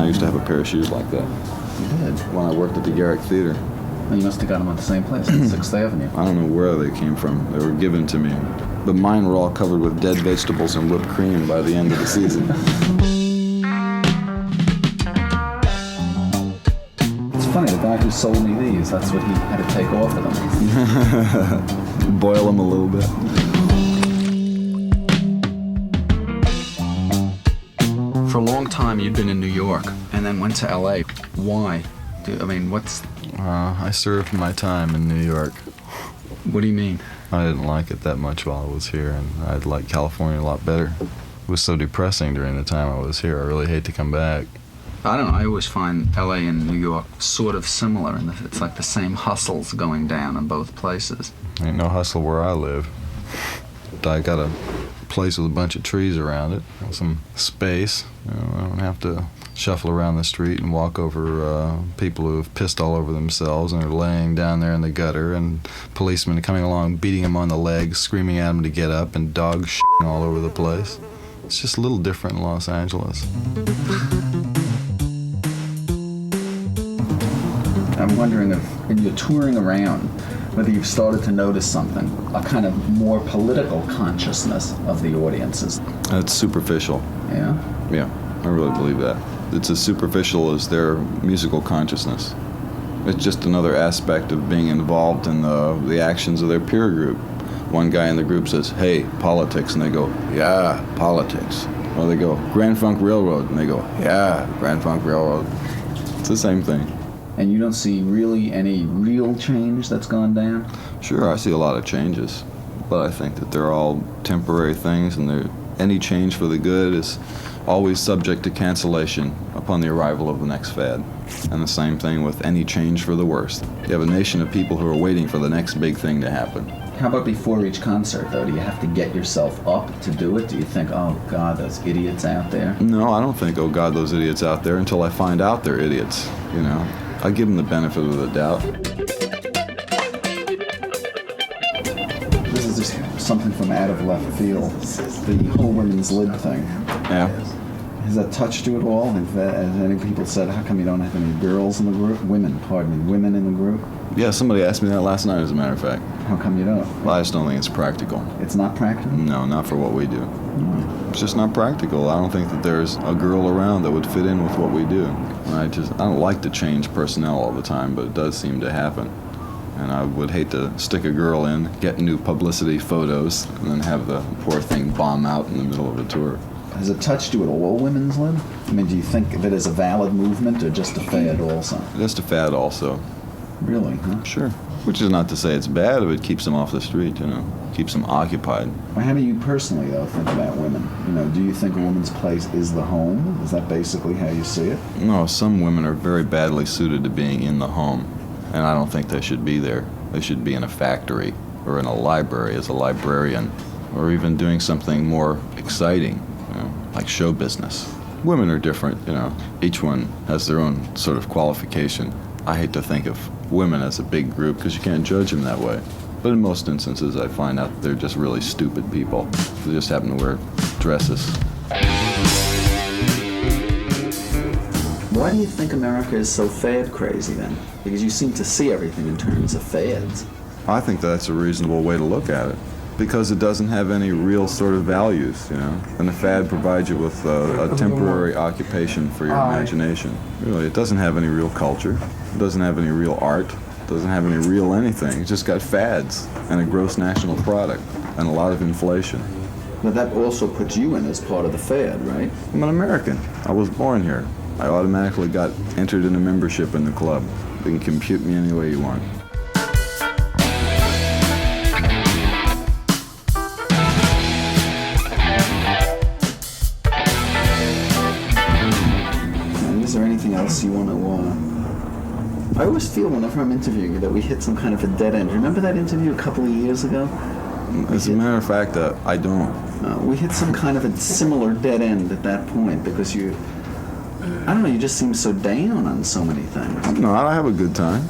used to have a pair of shoes like that. You did? When I worked at the Gerlach Theater. Well, you must have got them at the same place, on 6th Avenue. I don't know where they came from. They were given to me. But mine were all covered with dead vegetables and whipped cream by the end of the season. It's funny, the guy who sold me these, that's what he had to take off of them. Boil them a little bit. For a long time, you'd been in New York, and then went to L.A. Why? What's... I served my time in New York. What do you mean? I didn't like it that much while I was here, and I'd like California a lot better. It was so depressing during the time I was here. I really hate to come back. I don't know, I always find L.A. and New York sort of similar, and it's like the same hustles going down in both places. Ain't no hustle where I live. I got a place with a bunch of trees around it, some space. I don't have to shuffle around the street and walk over people who have pissed all over themselves and are laying down there in the gutter, and policemen coming along beating them on the legs, screaming at them to get up, and dogs shitting all over the place. It's just a little different in Los Angeles. I'm wondering if, in your touring around, whether you've started to notice something, a kind of more political consciousness of the audiences. That's superficial. Yeah? Yeah, I really believe that. It's as superficial as their musical consciousness. It's just another aspect of being involved in the actions of their peer group. One guy in the group says, "Hey, politics," and they go, "Yeah, politics." Or they go, "Grand Funk Railroad," and they go, "Yeah, Grand Funk Railroad." It's the same thing. And you don't see really any real change that's gone down? Sure, I see a lot of changes, but I think that they're all temporary things, and any change for the good is always subject to cancellation upon the arrival of the next fad. And the same thing with any change for the worst. You have a nation of people who are waiting for the next big thing to happen. How about before each concert, though? Do you have to get yourself up to do it? Do you think, oh, God, those idiots out there? No, I don't think, oh, God, those idiots out there, until I find out they're idiots, you know. I give them the benefit of the doubt. This is just something from out of left field. The whole women's lib thing. Yeah. Has that touched you at all? Has any people said, how come you don't have any girls in the group? Women in the group? Yeah, somebody asked me that last night, as a matter of fact. How come you don't? Well, I just don't think it's practical. It's not practical? No, not for what we do. It's just not practical. I don't think that there's a girl around that would fit in with what we do. I don't like to change personnel all the time, but it does seem to happen. And I would hate to stick a girl in, get new publicity photos, and then have the poor thing bomb out in the middle of a tour. Has it touched you at all, women's lib? I mean, do you think of it as a valid movement or just a fad also? Just a fad also. Really, huh? Sure. Which is not to say it's bad if it keeps them off the street, you know, keeps them occupied. Well, how do you personally, though, think about women? You know, do you think a woman's place is the home? Is that basically how you see it? No, some women are very badly suited to being in the home, and I don't think they should be there. They should be in a factory or in a library as a librarian, or even doing something more exciting, you know, like show business. Women are different, you know. Each one has their own sort of qualification. I hate to think of women as a big group because you can't judge them that way. But in most instances, I find out that they're just really stupid people. They just happen to wear dresses. Why do you think America is so fad crazy then? Because you seem to see everything in terms of fads. I think that's a reasonable way to look at it, because it doesn't have any real sort of values, you know. And the fad provides you with a temporary occupation for your imagination. Really, it doesn't have any real culture. It doesn't have any real art. It doesn't have any real anything. It's just got fads and a gross national product and a lot of inflation. But that also puts you in as part of the fad, right? I'm an American. I was born here. I automatically got entered in a membership in the club. You can compute me any way you want. Is there anything else you want to... I always feel whenever I'm interviewing you that we hit some kind of a dead end. Remember that interview a couple of years ago? As a matter of fact, I don't. We hit some kind of a similar dead end at that point because I don't know, you just seem so down on so many things. No, I have a good time.